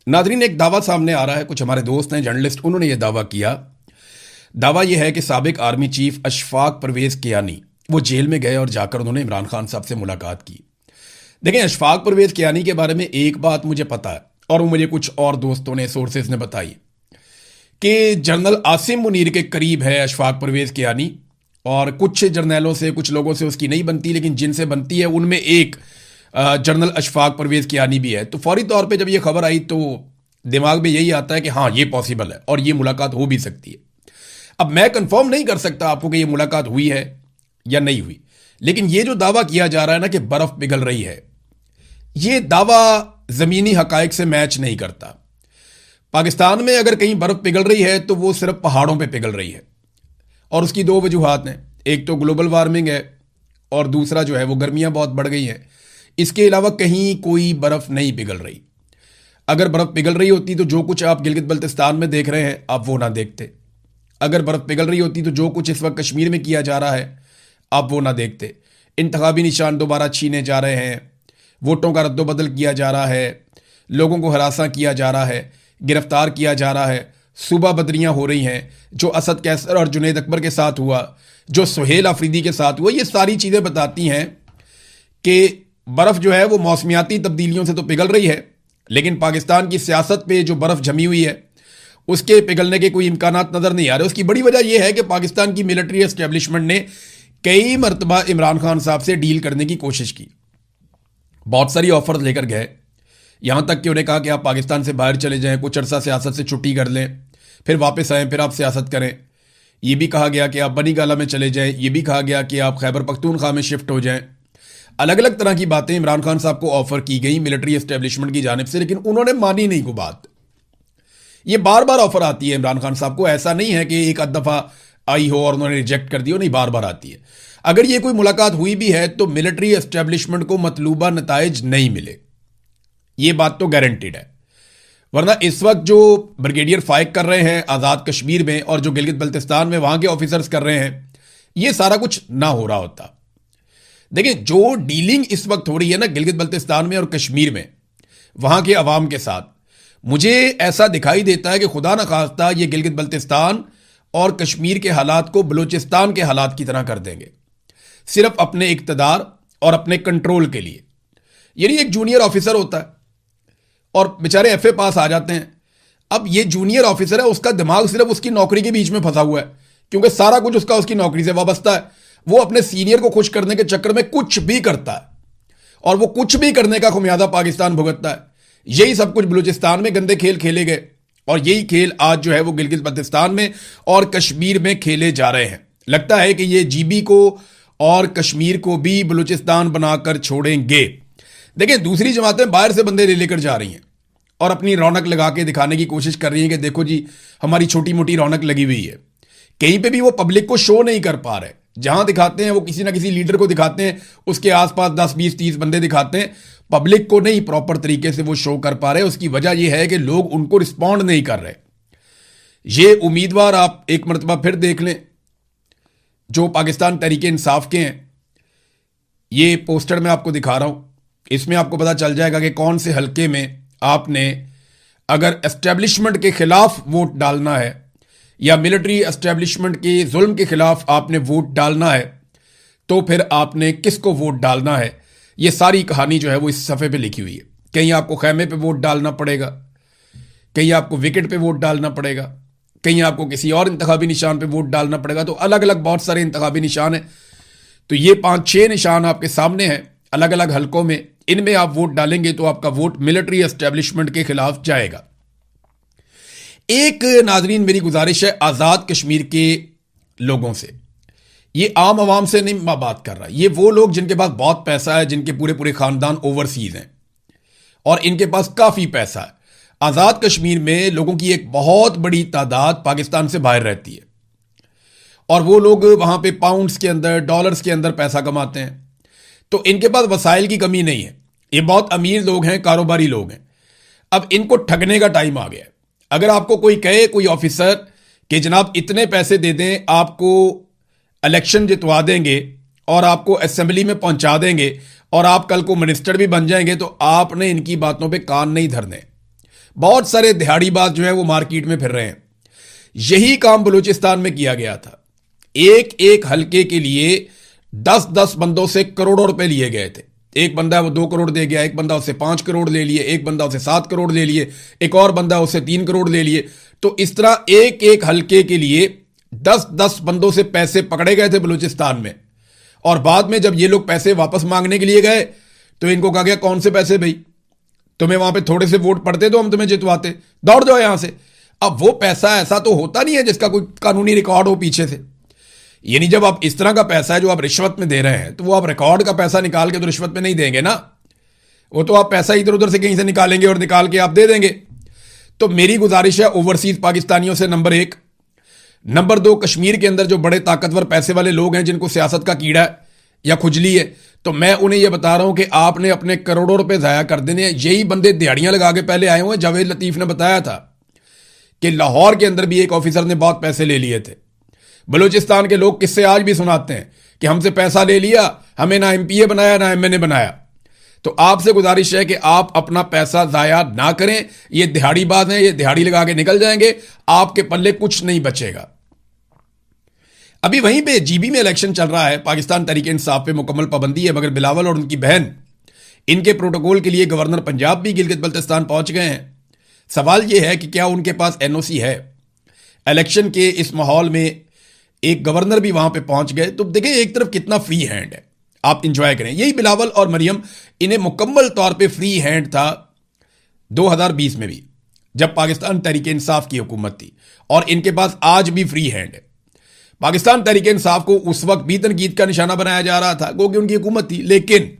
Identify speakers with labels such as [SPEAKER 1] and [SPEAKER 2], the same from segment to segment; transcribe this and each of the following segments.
[SPEAKER 1] नाजरीन, एक दावा सामने आ रहा है। कुछ हमारे दोस्त हैं जर्नलिस्ट, उन्होंने ये दावा किया। दावा यह है कि साबिक आर्मी चीफ अशफाक परवेज कियानी वो जेल में गए और जाकर उन्होंने इमरान खान साहब से मुलाकात की। देखें, अशफाक परवेज कियानी के बारे में एक बात मुझे पता है और वो मुझे कुछ और दोस्तों ने, सोर्सेज ने बताई कि जनरल आसिम मुनीर के करीब है अशफाक परवेज कियानी, और कुछ जर्नैलों से, कुछ लोगों से उसकी नहीं बनती, लेकिन जिनसे बनती है उनमें एक जनरल अशफाक परवेज कियानी भी है। तो फौरी तौर पे जब ये खबर आई तो दिमाग में यही आता है कि हाँ, ये पॉसिबल है और ये मुलाकात हो भी सकती है। अब मैं कंफर्म नहीं कर सकता आपको कि ये मुलाकात हुई है या नहीं हुई, लेकिन ये जो दावा किया जा रहा है ना कि बर्फ पिघल रही है, ये दावा जमीनी हकायक से मैच नहीं करता। पाकिस्तान में अगर कहीं बर्फ पिघल रही है तो वो सिर्फ पहाड़ों पे पिघल रही है, और उसकी दो वजूहात हैं। एक तो ग्लोबल वार्मिंग है और दूसरा जो है वो गर्मियां बहुत बढ़ गई हैं। इसके अलावा कहीं कोई बर्फ नहीं पिघल रही। अगर बर्फ पिघल रही होती तो जो कुछ आप गिलगित बल्तिस्तान में देख रहे हैं आप वो ना देखते। अगर बर्फ पिघल रही होती तो जो कुछ इस वक्त कश्मीर में किया जा रहा है आप वो ना देखते। इंतखाबी निशान दोबारा छीने जा रहे हैं, वोटों का रद्दोबदल किया जा रहा है, लोगों को हरासा किया जा रहा है, गिरफ्तार किया जा रहा है, सूबा बदरियां हो रही हैं। जो असद कैसर और जुनैद अकबर के साथ हुआ, जो सुहेल अफरीदी के साथ हुआ, ये सारी चीज़ें बताती हैं कि बर्फ़ जो है वो मौसमियाती तब्दीलियों से तो पिघल रही है, लेकिन पाकिस्तान की सियासत पे जो बर्फ़ जमी हुई है उसके पिघलने के कोई इम्कानात नज़र नहीं आ रहे। उसकी बड़ी वजह यह है कि पाकिस्तान की मिलिट्री एस्टेब्लिशमेंट ने कई मरतबा इमरान खान साहब से डील करने की कोशिश की, बहुत सारी ऑफर लेकर गए, यहां तक कि उन्हें कहा कि आप पाकिस्तान से बाहर चले जाएं, कुछ अरसा सियासत से छुट्टी कर लें, फिर वापस आएँ, फिर आप सियासत करें। ये भी कहा गया कि आप बनी गाला में चले जाएं, ये भी कहा गया कि आप खैबर पख्तूनख्वा में शिफ्ट हो जाएं। अलग अलग तरह की बातें इमरान खान साहब को ऑफर की गई मिलिट्री एस्टेब्लिशमेंट की जानिब से, लेकिन उन्होंने मानी नहीं को बात। ये बार बार ऑफर आती है इमरान खान साहब को, ऐसा नहीं है कि एक आध दफा आई हो और उन्होंने रिजेक्ट कर दी हो, नहीं, बार बार आती है। अगर ये कोई मुलाकात हुई भी है तो मिलिट्री एस्टेब्लिशमेंट को मतलूबा नताइज नहीं मिले, ये बात तो गारंटीड है। वरना इस वक्त जो ब्रिगेडियर फाइक कर रहे हैं आज़ाद कश्मीर में और जो गिलगित बल्तिस्तान में वहां के ऑफिसर्स कर रहे हैं, ये सारा कुछ ना हो रहा होता। देखिए, जो डीलिंग इस वक्त हो रही है ना गिलगित बल्तिस्तान में और कश्मीर में वहां के अवाम के साथ, मुझे ऐसा दिखाई देता है कि खुदा न खास्ता ये गिलगित बल्तिस्तान और कश्मीर के हालात को बलूचिस्तान के हालात की तरह कर देंगे, सिर्फ अपने इक्तदार और अपने कंट्रोल के लिए। यानी एक जूनियर ऑफिसर होता है और बेचारे एफए पास आ जाते हैं। अब ये जूनियर ऑफिसर है, उसका दिमाग सिर्फ उसकी नौकरी के बीच में फंसा हुआ है, क्योंकि सारा कुछ उसका उसकी नौकरी से वाबस्ता है। वो अपने सीनियर को खुश करने के चक्कर में कुछ भी करता है, और वो कुछ भी करने का खुमियाजा पाकिस्तान भुगतता है। यही सब कुछ बलूचिस्तान में गंदे खेल खेले गए, और यही खेल आज जो है वो गिलगित बल्तिस्तान में और कश्मीर में खेले जा रहे हैं। लगता है कि ये जीबी को और कश्मीर को भी बलूचिस्तान बनाकर छोड़ेंगे। देखिए, दूसरी जमातें बाहर से बंदे ले लेकर जा रही हैं और अपनी रौनक लगा के दिखाने की कोशिश कर रही हैं कि देखो जी, हमारी छोटी मोटी रौनक लगी हुई है। कहीं पे भी वो पब्लिक को शो नहीं कर पा रहे। जहां दिखाते हैं वो किसी ना किसी लीडर को दिखाते हैं, उसके आसपास 10 20 30 बंदे दिखाते हैं, पब्लिक को नहीं प्रॉपर तरीके से वो शो कर पा रहे। उसकी वजह यह है कि लोग उनको रिस्पॉन्ड नहीं कर रहे। ये उम्मीदवार आप एक मरतबा फिर देख लें जो पाकिस्तान तहरीके इंसाफ के हैं। ये पोस्टर मैं आपको दिखा रहा हूं, इसमें आपको पता चल जाएगा कि कौन से हलके में आपने अगर एस्टेब्लिशमेंट के खिलाफ वोट डालना है या मिलिट्री एस्टेब्लिशमेंट के जुल्म के खिलाफ आपने वोट डालना है, तो फिर आपने किसको वोट डालना है। ये सारी कहानी जो है वो इस सफ़े पे लिखी हुई है। कहीं आपको खैमे पे वोट डालना पड़ेगा, कहीं आपको विकेट पे वोट डालना पड़ेगा, कहीं आपको किसी और इंतखाबी निशान पे वोट डालना पड़ेगा। तो अलग अलग बहुत सारे इंतखाबी निशान हैं। तो ये 5-6 निशान आपके सामने हैं अलग अलग हलकों में। इनमें आप वोट डालेंगे तो आपका वोट मिलिट्री एस्टेब्लिशमेंट के खिलाफ जाएगा। एक नाजरीन मेरी गुजारिश है आज़ाद कश्मीर के लोगों से, ये आम आवाम से नहीं मैं बात कर रहा, ये वो लोग जिनके पास बहुत पैसा है, जिनके पूरे पूरे खानदान ओवरसीज हैं और इनके पास काफ़ी पैसा है। आज़ाद कश्मीर में लोगों की एक बहुत बड़ी तादाद पाकिस्तान से बाहर रहती है और वो लोग वहां पे पाउंड्स के अंदर, डॉलर्स के अंदर पैसा कमाते हैं। तो इनके पास वसाइल की कमी नहीं है, ये बहुत अमीर लोग हैं, कारोबारी लोग हैं। अब इनको ठगने का टाइम आ गया है। अगर आपको कोई कहे, कोई ऑफिसर, कि जनाब इतने पैसे दे दें, आपको इलेक्शन जितवा देंगे और आपको असेंबली में पहुंचा देंगे और आप कल को मिनिस्टर भी बन जाएंगे, तो आपने इनकी बातों पे कान नहीं धरने। बहुत सारे दिहाड़ीबाज जो है वो मार्केट में फिर रहे हैं। यही काम बलूचिस्तान में किया गया था। एक एक हलके के लिए 10-10 बंदों से करोड़ों रुपए लिए गए थे। एक बंदा वो 2 करोड़ दे गया, एक बंदा उससे 5 करोड़ ले लिए, एक बंदा उससे 7 करोड़ ले लिए, एक और बंदा उससे 3 करोड़ ले लिए। तो इस तरह एक एक हलके के लिए 10-10 बंदों से पैसे पकड़े गए थे बलूचिस्तान में। और बाद में जब ये लोग पैसे वापस मांगने के लिए गए तो इनको कहा गया कौन से पैसे भाई, तुम्हें वहां पे थोड़े से वोट पड़ते तो हम तुम्हें जितवाते, दौड़ जाओ यहां से। अब वो पैसा ऐसा तो होता नहीं है जिसका कोई कानूनी रिकॉर्ड हो पीछे से। यानी जब आप इस तरह का पैसा है जो आप रिश्वत में दे रहे हैं तो वो आप रिकॉर्ड का पैसा निकाल के तो रिश्वत में नहीं देंगे ना। वो तो आप पैसा इधर उधर से कहीं से निकालेंगे और निकाल के आप दे देंगे। तो मेरी गुजारिश है ओवरसीज पाकिस्तानियों से, नंबर 1। नंबर 2, कश्मीर के अंदर जो बड़े ताकतवर पैसे वाले लोग हैं जिनको सियासत का कीड़ा है या खुजली है, तो मैं उन्हें यह बता रहा हूं कि आपने अपने करोड़ों रुपए जाया कर देने हैं। यही बंदे दिहाड़ियां लगा के पहले आए हुए। जावेद लतीफ ने बताया था कि लाहौर के अंदर भी एक ऑफिसर ने बहुत पैसे ले लिए थे। बलूचिस्तान के लोग किससे आज भी सुनाते हैं कि हमसे पैसा ले लिया, हमें ना एमपीए बनाया ना एमएनए बनाया। तो आपसे गुजारिश है कि आप अपना पैसा जाया ना करें। ये दिहाड़ीबाज हैं, ये दिहाड़ी लगा के निकल जाएंगे, आपके पल्ले कुछ नहीं बचेगा। अभी वहीं पे जीबी में इलेक्शन चल रहा है। पाकिस्तान तहरीक इंसाफ पे मुकम्मल पाबंदी है, मगर बिलावल और उनकी बहन इनके प्रोटोकॉल के लिए गवर्नर पंजाब भी गिलगित बल्तिस्तान पहुंच गए हैं। सवाल यह है कि क्या उनके पास एनओसी है। इलेक्शन के इस माहौल में एक गवर्नर भी वहां पे पहुंच गए। तो देखिए एक तरफ कितना फ्री हैंड है, आप इंजॉय करें। यही बिलावल और मरियम, इन्हें मुकम्मल तौर पे फ्री हैंड था 2020 में भी, जब पाकिस्तान तहरीक इंसाफ की हुकूमत थी, और इनके पास आज भी फ्री हैंड है। पाकिस्तान तहरीक इंसाफ को उस वक्त भी तनकीद का निशाना बनाया जा रहा था क्योंकि उनकी हुकूमत थी, लेकिन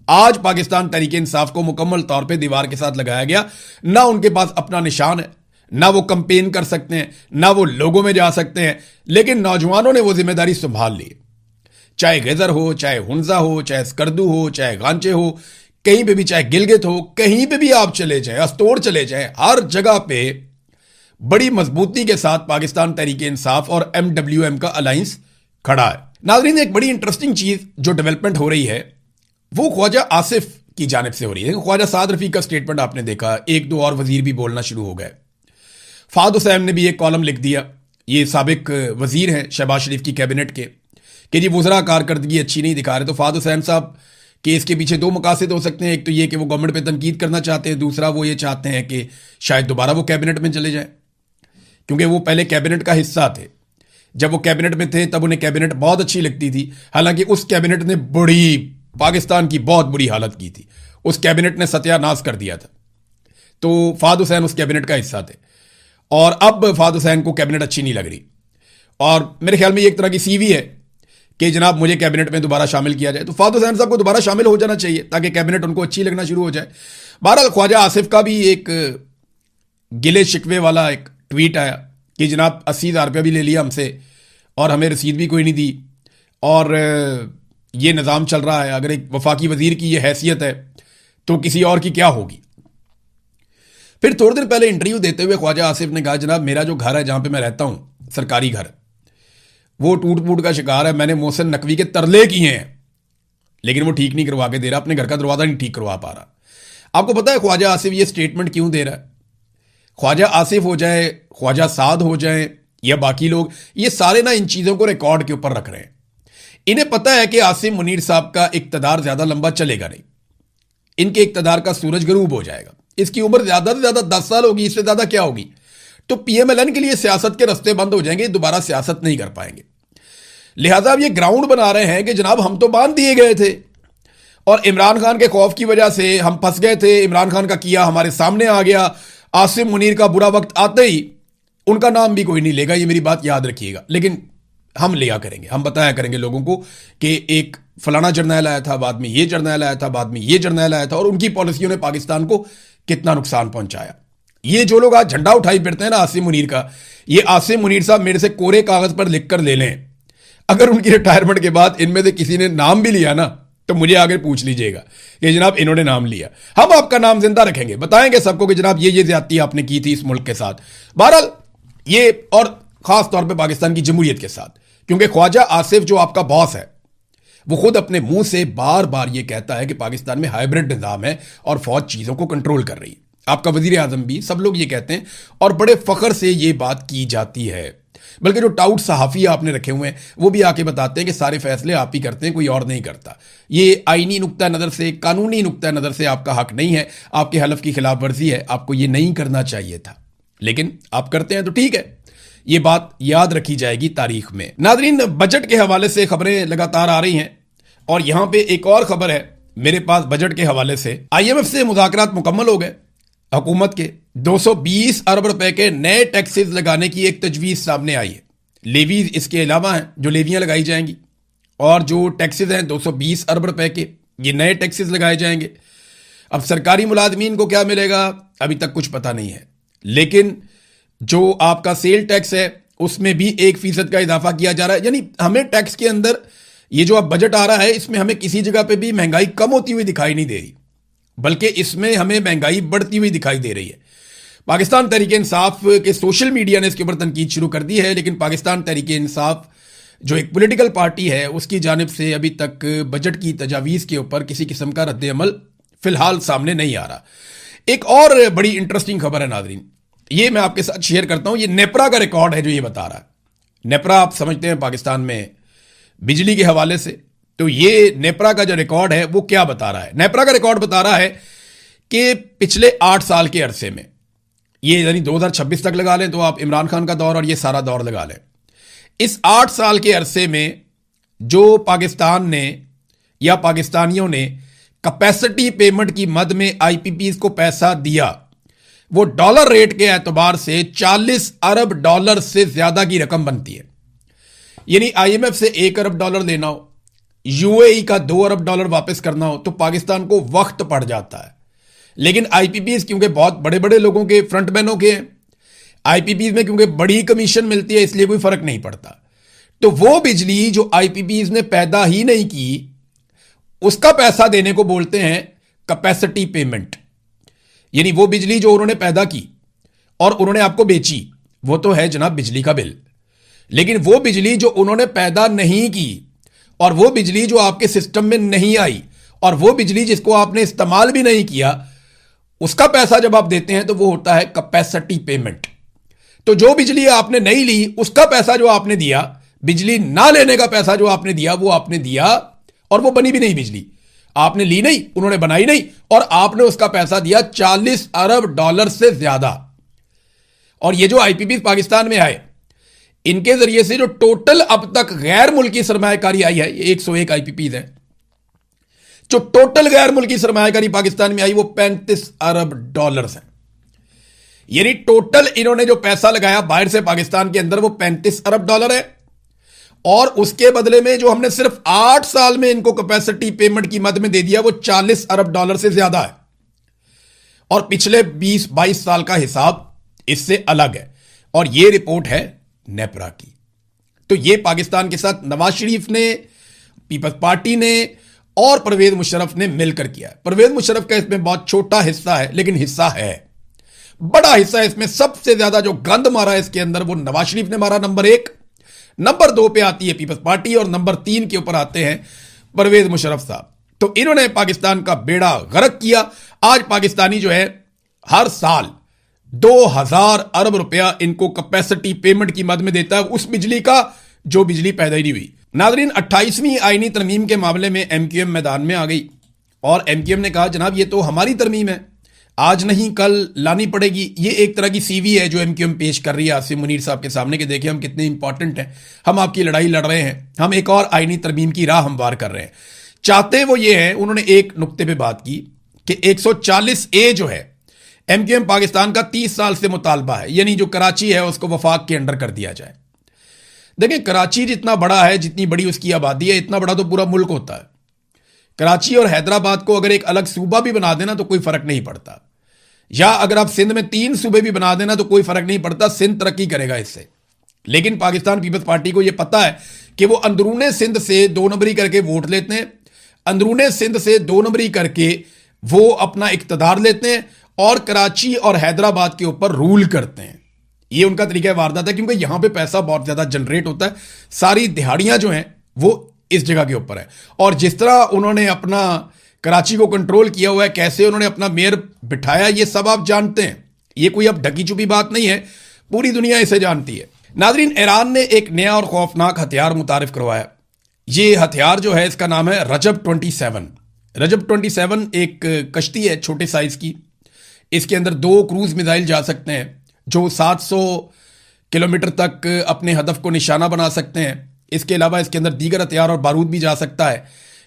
[SPEAKER 1] आज पाकिस्तान तहरीक इंसाफ को मुकम्मल तौर पे दीवार के साथ लगाया गया। ना उनके पास अपना निशान है, ना वो कंपेन कर सकते हैं, ना वो लोगों में जा सकते हैं, लेकिन नौजवानों ने वो जिम्मेदारी संभाल ली। चाहे गजर हो, चाहे हुंजा हो, चाहे स्कर्दू हो, चाहे गांचे हो, कहीं पे भी, चाहे गिलगित हो, कहीं पे भी आप चले जाएं, अस्तोड़ चले जाएं, हर जगह पे बड़ी मजबूती के साथ पाकिस्तान तहरीक इंसाफ और एमडब्ल्यूएम का अलायंस खड़ा है। नाज़रीन, एक बड़ी इंटरेस्टिंग चीज जो डेवलपमेंट हो रही है वो ख्वाजा आसिफ की जानिब से हो रही है। ख्वाजा साद रफीक का स्टेटमेंट आपने देखा, एक दो और वजीर भी बोलना शुरू हो गए। फाद हुसैन ने भी एक कॉलम लिख दिया, ये साबिक वजीर हैं शहबाज शरीफ की कैबिनेट के, कि जी वज़रा कारकर्दगी अच्छी नहीं दिखा रहे। तो फाद हुसैन साहब के इसके पीछे दो मकासद हो सकते हैं। एक तो ये कि वो गवर्नमेंट पे तनकीद करना चाहते हैं, दूसरा वो ये चाहते हैं कि शायद दोबारा वो कैबिनेट में चले जाएं, क्योंकि वो पहले कैबिनेट का हिस्सा थे। जब वो कैबिनेट में थे तब उन्हें कैबिनेट बहुत अच्छी लगती थी, हालांकि उस कैबिनेट ने बड़ी पाकिस्तान की बहुत बुरी हालत की थी। उस कैबिनेट ने सत्यानाश कर दिया था। तो फाद हुसैन उस कैबिनेट का हिस्सा थे, और अब फाद हुसैन को कैबिनेट अच्छी नहीं लग रही, और मेरे ख्याल में एक तरह की सीवी है कि जनाब मुझे कैबिनेट में दोबारा शामिल किया जाए। तो फाद हुसैन साहब को दोबारा शामिल हो जाना चाहिए ताकि कैबिनेट उनको अच्छी लगना शुरू हो जाए। बहरहाल ख्वाजा आसिफ का भी एक गिले शिकवे वाला एक ट्वीट आया कि जनाब 80,000 रुपया भी ले लिया हमसे और हमें रसीद भी कोई नहीं दी, और ये निज़ाम चल रहा है। अगर एक वफाकी वजीर की ये हैसियत है तो किसी और की क्या होगी। फिर थोड़े दिन पहले इंटरव्यू देते हुए ख्वाजा आसिफ ने कहा, जनाब मेरा जो घर है जहां पे मैं रहता हूं, सरकारी घर, वो टूट फूट का शिकार है। मैंने मोहसिन नकवी के तरले किए हैं, लेकिन वो ठीक नहीं करवा के दे रहा, अपने घर का दरवाजा नहीं ठीक करवा पा रहा। आपको पता है ख्वाजा आसिफ ये स्टेटमेंट क्यों दे रहा है? ख्वाजा आसिफ हो जाए, ख्वाजा साद हो जाए, या बाकी लोग, ये सारे ना इन चीजों को रिकॉर्ड के ऊपर रख रहे हैं। इन्हें पता है कि आसिम मुनीर साहब का इक्तदार ज्यादा लंबा चलेगा नहीं, इनके इक्तदार का सूरज गरूब हो जाएगा। इसकी उम्र ज्यादा से ज्यादा 10 साल होगी, इससे ज्यादा क्या होगी। तो पीएमएलएन के लिए सियासत के रास्ते बंद हो जाएंगे, दोबारा सियासत नहीं कर पाएंगे। लिहाजा अब ये ग्राउंड बना रहे हैं कि जनाब हम तो बांध दिए गए थे, और इमरान खान के खौफ की वजह से हम फंस गए थे। इमरान खान का किया हमारे सामने आ गया। आसिम मुनीर का बुरा वक्त आते ही उनका नाम भी कोई नहीं लेगा, ये मेरी बात याद रखिएगा, लेकिन हम लिया करेंगे, हम बताया करेंगे लोगों को कि एक फलाना जर्नैल आया था, बाद में ये जर्नैल आया था, बाद में ये जर्नैल आया था, और उनकी पॉलिसियों ने पाकिस्तान को कितना नुकसान पहुंचाया। ये जो लोग आज झंडा उठाई फिरते हैं ना आसिम मुनीर का, ये आसिम मुनीर साहब मेरे से कोरे कागज पर लिखकर ले लें। अगर उनकी रिटायरमेंट के बाद इनमें से किसी ने नाम भी लिया ना, तो मुझे आगे पूछ लीजिएगा कि जनाब इन्होंने नाम लिया, हम आपका नाम जिंदा रखेंगे, बताएंगे सबको कि जनाब ये ज्यादती आपने की थी इस मुल्क के साथ। बहरहाल ये, और खास तौर पे पाकिस्तान की जमहूरियत के साथ, क्योंकि ख्वाजा आसिफ जो आपका बॉस है वो खुद अपने मुंह से बार बार ये कहता है कि पाकिस्तान में हाइब्रिड निजाम है और फौज चीजों को कंट्रोल कर रही है। आपका वजीर आजम भी, सब लोग ये कहते हैं और बड़े फख्र से ये बात की जाती है। बल्कि जो टाउट सहाफ़ी आपने रखे हुए हैं वो भी आके बताते हैं कि सारे फैसले आप ही करते हैं, कोई और नहीं करता। ये आईनी नुक्ता नज़र से, कानूनी नुक्ता नज़र से आपका हक नहीं है, आपके हलफ की खिलाफ वर्जी है, आपको ये नहीं करना चाहिए था, लेकिन आप करते हैं तो ठीक है। ये बात याद रखी जाएगी तारीख में। नाज़रीन, बजट के हवाले से खबरें लगातार आ रही हैं और यहां पे एक और खबर है मेरे पास बजट के हवाले से। IMF से मुज़ाकरात मुकम्मल हो गए। हुकूमत के 220 अरब रुपए के नए टैक्सेस लगाने की एक तजवीज़ सामने आई है। लेवीज इसके अलावा हैं जो लेवियां लगाई जाएंगी, और जो टैक्सेस हैं 220 अरब रुपए के, ये नए टैक्सेस लगाए जाएंगे। अब सरकारी मुलाजमीन को क्या मिलेगा अभी तक कुछ पता नहीं है, लेकिन जो आपका सेल टैक्स है उसमें भी 1% का इजाफा किया जा रहा है। यानी हमें टैक्स के अंदर ये जो अब बजट आ रहा है इसमें हमें किसी जगह पे भी महंगाई कम होती हुई दिखाई नहीं दे रही, बल्कि इसमें हमें महंगाई बढ़ती हुई दिखाई दे रही है। पाकिस्तान तहरीक इंसाफ के सोशल मीडिया ने इसके ऊपर तनकीद शुरू कर दी है, लेकिन पाकिस्तान तहरीक इंसाफ जो एक पॉलिटिकल पार्टी है उसकी जानिब से अभी तक बजट की तजावीज़ के ऊपर किसी किस्म का रद्द अमल फिलहाल सामने नहीं आ रहा। एक और बड़ी इंटरेस्टिंग खबर है नाजरीन, ये मैं आपके साथ शेयर करता हूं। ये नेपरा का रिकॉर्ड है जो ये बता रहा है। नेपरा आप समझते हैं पाकिस्तान में बिजली के हवाले से, तो ये नेपरा का जो रिकॉर्ड है वो क्या बता रहा है। नेपरा का रिकॉर्ड बता रहा है कि पिछले 8 साल के अरसे में, ये यानी 2026 तक लगा लें तो आप इमरान खान का दौर और ये सारा दौर लगा लें, इस 8 साल के अरसे में जो पाकिस्तान ने या पाकिस्तानियों ने कैपेसिटी पेमेंट की मद में IPPs को पैसा दिया, वो डॉलर रेट के एतबार से 40 अरब डॉलर से ज्यादा की रकम बनती है। यानी IMF से 1 अरब डॉलर लेना हो, UAE का 2 अरब डॉलर वापस करना हो तो पाकिस्तान को वक्त पड़ जाता है। लेकिन IPPs क्योंकि बहुत बड़े बड़े लोगों के, फ्रंटमैनों के हैं, IPPs में क्योंकि बड़ी कमीशन मिलती है इसलिए कोई फर्क नहीं पड़ता। तो वो बिजली जो IPPs ने पैदा ही नहीं की उसका पैसा देने को बोलते हैं कैपेसिटी पेमेंट। यानी वो बिजली जो उन्होंने पैदा की और उन्होंने आपको बेची वो तो है जनाब बिजली का बिल, लेकिन वो बिजली जो उन्होंने पैदा नहीं की और वो बिजली जो आपके सिस्टम में नहीं आई और वो बिजली जिसको आपने इस्तेमाल भी नहीं किया, उसका पैसा जब आप देते हैं तो वो होता है कैपेसिटी पेमेंट। तो जो बिजली आपने नहीं ली उसका पैसा जो आपने दिया, बिजली ना लेने का पैसा जो आपने दिया वो आपने दिया और वो बनी भी नहीं बिजली, आपने ली नहीं, उन्होंने बनाई नहीं और आपने उसका पैसा दिया 40 अरब डॉलर से ज्यादा। और ये जो IPPs पाकिस्तान में आए इनके जरिए से जो टोटल अब तक गैर मुल्की सरमायाकारी आई है, 101 IPPs है, जो टोटल गैर मुल्की सरमायाकारी पाकिस्तान में आई वो 35 अरब डॉलर है। यानी टोटल इन्होंने जो पैसा लगाया बाहर से पाकिस्तान के अंदर वो 35 अरब डॉलर है, और उसके बदले में जो हमने सिर्फ 8 साल में इनको कैपेसिटी पेमेंट की मद में दे दिया वो 40 अरब डॉलर से ज्यादा है। और पिछले 20-22 साल का हिसाब इससे अलग है, और ये रिपोर्ट है नेपरा की। तो ये पाकिस्तान के साथ नवाज शरीफ ने, पीपल्स पार्टी ने और परवेज मुशर्रफ ने मिलकर किया है। परवेज मुशर्रफ का इसमें बहुत छोटा हिस्सा है, लेकिन हिस्सा है, बड़ा हिस्सा है इसमें। सबसे ज्यादा जो गंद मारा है इसके अंदर वो नवाज शरीफ ने मारा, नंबर 1। नंबर 2 पे आती है पीपल्स पार्टी और नंबर 3 के ऊपर आते हैं परवेज मुशर्रफ साहब। तो इन्होंने पाकिस्तान का बेड़ा गर्क किया। आज पाकिस्तानी जो है हर साल 2000 अरब रुपया इनको कैपेसिटी पेमेंट की मद में देता है, उस बिजली का जो बिजली पैदा ही नहीं हुई। नाजरीन, 28वीं आईनी तरमीम के मामले में MQM मैदान में आ गई और MQM ने कहा जनाब ये तो हमारी तरमीम है, आज नहीं कल लानी पड़ेगी। ये एक तरह की CV है जो MQM पेश कर रही है आसिम मुनीर साहब के सामने कि देखिए हम कितने इंपॉर्टेंट हैं, हम आपकी लड़ाई लड़ रहे हैं, हम एक और आईनी तरमीम की राह हमवार कर रहे हैं। चाहते वो ये है, उन्होंने एक नुक्ते पे बात की कि 140A जो है MQM पाकिस्तान का 30 साल से मुतालबा है, यानी जो कराची है उसको वफाक के अंडर कर दिया जाए। देखिए कराची जितना बड़ा है, जितनी बड़ी उसकी आबादी है, इतना बड़ा तो पूरा मुल्क होता है। कराची और हैदराबाद को अगर एक अलग सूबा भी बना देना तो कोई फर्क नहीं पड़ता, या अगर आप सिंध में 3 सूबे भी बना देना तो कोई फर्क नहीं पड़ता, सिंध तरक्की करेगा इससे। लेकिन पाकिस्तान पीपल्स पार्टी को यह पता है कि वो अंदरूने सिंध से 2 नंबरी करके वोट लेते हैं, अंदरूने सिंध से 2 नंबरी करके वो अपना इक्तदार लेते हैं और कराची और हैदराबाद के ऊपर रूल करते हैं। ये उनका तरीका वारदात है, क्योंकि यहां पे पैसा बहुत ज्यादा जनरेट होता है, सारी दिहाड़ियां जो हैं वो इस जगह के ऊपर है। और जिस तरह उन्होंने अपना कराची को कंट्रोल किया हुआ है, कैसे उन्होंने अपना मेयर बिठाया, ये सब आप जानते हैं। ये कोई अब ढकी छुपी बात नहीं है, पूरी दुनिया इसे जानती है। नाजरीन, ईरान ने एक नया और खौफनाक हथियार मुतारिफ करवाया। ये हथियार जो है इसका नाम है रजब 27। रजब 27 एक कश्ती है छोटे साइज की। इसके अंदर 2 क्रूज मिसाइल जा सकते हैं जो 700 किलोमीटर तक अपने हदफ को निशाना बना सकते हैं। इसके अलावा इसके अंदर दीगर हथियार और बारूद भी जा सकता है।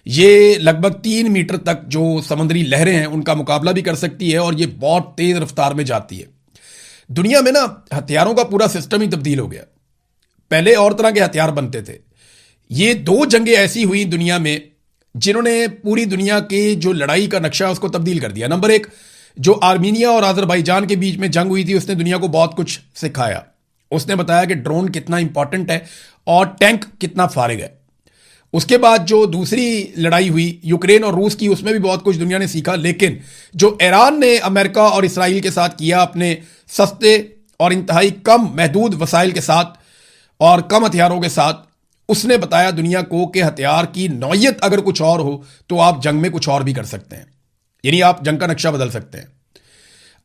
[SPEAKER 1] ये लगभग 3 मीटर तक जो समुद्री लहरें हैं उनका मुकाबला भी कर सकती है और ये बहुत तेज रफ्तार में जाती है। दुनिया में ना हथियारों का पूरा सिस्टम ही तब्दील हो गया। पहले और तरह के हथियार बनते थे। ये 2 जंगें ऐसी हुई दुनिया में जिन्होंने पूरी दुनिया की जो लड़ाई का नक्शा है उसको तब्दील कर दिया। नंबर 1, जो आर्मीनिया और अजरबैजान के बीच में जंग हुई थी, उसने दुनिया को बहुत कुछ सिखाया। उसने बताया कि ड्रोन कितना इंपॉर्टेंट है और टैंक कितना फारिग है। उसके बाद जो दूसरी लड़ाई हुई यूक्रेन और रूस की, उसमें भी बहुत कुछ दुनिया ने सीखा। लेकिन जो ईरान ने अमेरिका और इसराइल के साथ किया, अपने सस्ते और इंतहाई कम महदूद वसाइल के साथ और कम हथियारों के साथ, उसने बताया दुनिया को कि हथियार की नौयत अगर कुछ और हो तो आप जंग में कुछ और भी कर सकते हैं, यानी आप जंग का नक्शा बदल सकते हैं।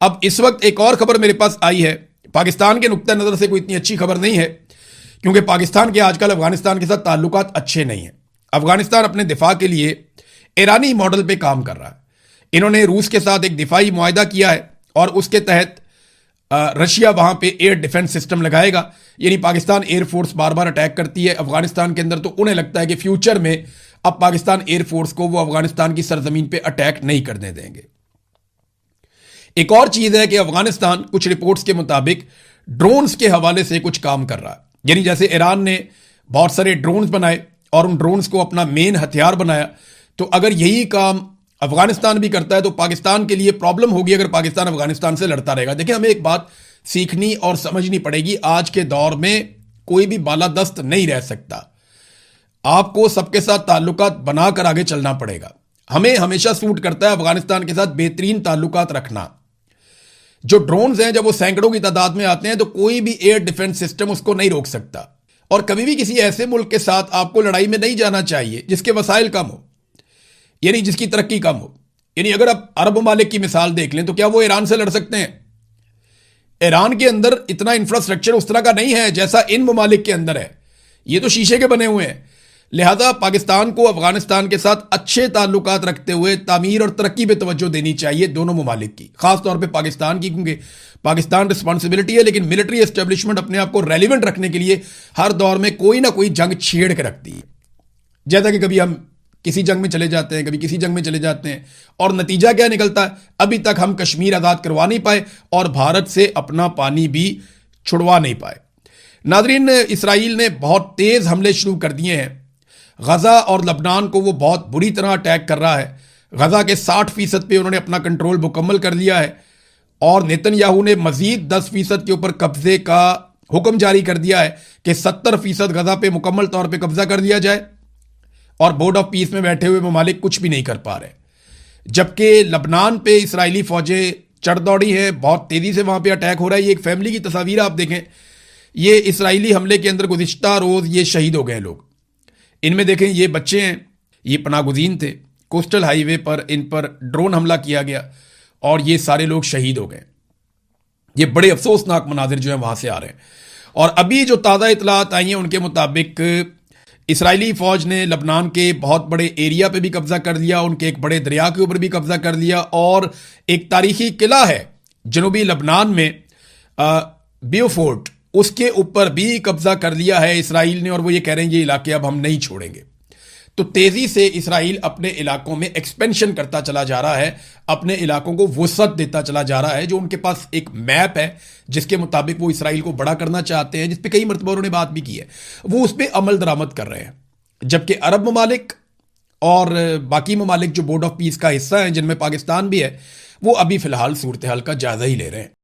[SPEAKER 1] अब इस वक्त एक और खबर मेरे पास आई है। पाकिस्तान के नुक्ता नज़र से कोई इतनी अच्छी खबर नहीं है, क्योंकि पाकिस्तान के आजकल अफगानिस्तान के साथ ताल्लुकात अच्छे नहीं हैं। अफगानिस्तान अपने दिफा के लिए ईरानी मॉडल पे काम कर रहा है। इन्होंने रूस के साथ एक दिफाई मुआहदा किया है और उसके तहत रशिया वहां पे एयर डिफेंस सिस्टम लगाएगा। यानी पाकिस्तान एयरफोर्स बार बार अटैक करती है अफगानिस्तान के अंदर, तो उन्हें लगता है कि फ्यूचर में अब पाकिस्तान एयरफोर्स को वो अफगानिस्तान की सरजमीन पे अटैक नहीं करने देंगे। एक और चीज है कि अफगानिस्तान कुछ रिपोर्ट्स के मुताबिक ड्रोन्स के हवाले से कुछ काम कर रहा है। यानी जैसे ईरान ने बहुत सारे ड्रोन्स बनाए और उन ड्रोन्स को अपना मेन हथियार बनाया, तो अगर यही काम अफगानिस्तान भी करता है तो पाकिस्तान के लिए प्रॉब्लम होगी अगर पाकिस्तान अफगानिस्तान से लड़ता रहेगा। देखिए, हमें एक बात सीखनी और समझनी पड़ेगी। आज के दौर में कोई भी बालादस्त नहीं रह सकता। आपको सबके साथ ताल्लुकात बनाकर आगे चलना पड़ेगा। हमें हमेशा सूट करता है अफगानिस्तान के साथ बेहतरीन ताल्लुकात रखना। जो ड्रोन्स हैं, जब वो सैकड़ों की तादाद में आते हैं तो कोई भी एयर डिफेंस सिस्टम उसको नहीं रोक सकता। और कभी भी किसी ऐसे मुल्क के साथ आपको लड़ाई में नहीं जाना चाहिए जिसके वसाइल कम हो, यानी जिसकी तरक्की कम हो। यानी अगर आप अरब ममालिक की मिसाल देख लें तो क्या वो ईरान से लड़ सकते हैं? ईरान के अंदर इतना इंफ्रास्ट्रक्चर उस तरह का नहीं है जैसा इन ममालिक के अंदर है। ये तो शीशे के बने हुए हैं। लिहाजा पाकिस्तान को अफगानिस्तान के साथ अच्छे ताल्लुकात रखते हुए तामीर और तरक्की पे तवज्जो देनी चाहिए दोनों ममालिक की, खास तौर पे पाकिस्तान की, क्योंकि पाकिस्तान रिस्पॉन्सिबिलिटी है, लेकिन मिलिट्री एस्टेब्लिशमेंट अपने आप को रेलिवेंट रखने के लिए हर दौर में कोई ना कोई जंग छेड़ के रखती है। जैसा कि कभी हम किसी जंग में चले जाते हैं, कभी किसी जंग में चले जाते हैं, और नतीजा क्या निकलता है? अभी तक हम कश्मीर आज़ाद करवा नहीं पाए और भारत से अपना पानी भी छुड़वा नहीं पाए। नाजरीन, इसराइल ने बहुत तेज हमले शुरू कर दिए हैं। गजा और लबनान को वो बहुत बुरी तरह अटैक कर रहा है। गजा के 60% पे उन्होंने अपना कंट्रोल मुकम्मल कर लिया है और नेतन्याहू ने मजीद 10% के ऊपर कब्जे का हुक्म जारी कर दिया है कि 70% गजा पे मुकम्मल तौर पे कब्जा कर दिया जाए। और बोर्ड ऑफ पीस में बैठे हुए ममालिक कुछ भी नहीं कर पा रहे, जबकि लबनान पे इसराइली फौजें चढ़ दौड़ी हैं। बहुत तेजी से वहां पे अटैक हो रहा है। ये एक फैमिली की तस्वीर आप देखें। ये इसराइली हमले के अंदर गुज़िश्ता रोज ये शहीद हो गए लोग। इनमें देखें, ये बच्चे हैं, ये पनागुज़ीन थे। कोस्टल हाईवे पर इन पर ड्रोन हमला किया गया और ये सारे लोग शहीद हो गए। ये बड़े अफसोसनाक मनाजिर जो है वहां से आ रहे हैं। और अभी जो ताज़ा इतलात आई हैं उनके मुताबिक इसराइली फौज ने लबनान के बहुत बड़े एरिया पे भी कब्जा कर लिया, उनके एक बड़े दरिया के ऊपर भी कब्जा कर लिया, और एक तारीखी किला है जनूबी लबनान में बियोफोर्ट, उसके ऊपर भी कब्जा कर लिया है इसराइल ने। और वो ये कह रहे हैं ये इलाके अब हम नहीं छोड़ेंगे। तो तेजी से इसराइल अपने इलाकों में एक्सपेंशन करता चला जा रहा है, अपने इलाकों को वसअत देता चला जा रहा है। जो उनके पास एक मैप है जिसके मुताबिक वो इसराइल को बड़ा करना चाहते हैं, जिस पे कई मरतबा उन्होंने बात भी की है, वो उस पर अमल दरामद कर रहे हैं। जबकि अरब ममालिक और बाकी ममालिक जो बोर्ड ऑफ पीस का हिस्सा है, जिनमें पाकिस्तान भी है, वो अभी फिलहाल सूरत हाल का जायजा ही ले रहे हैं।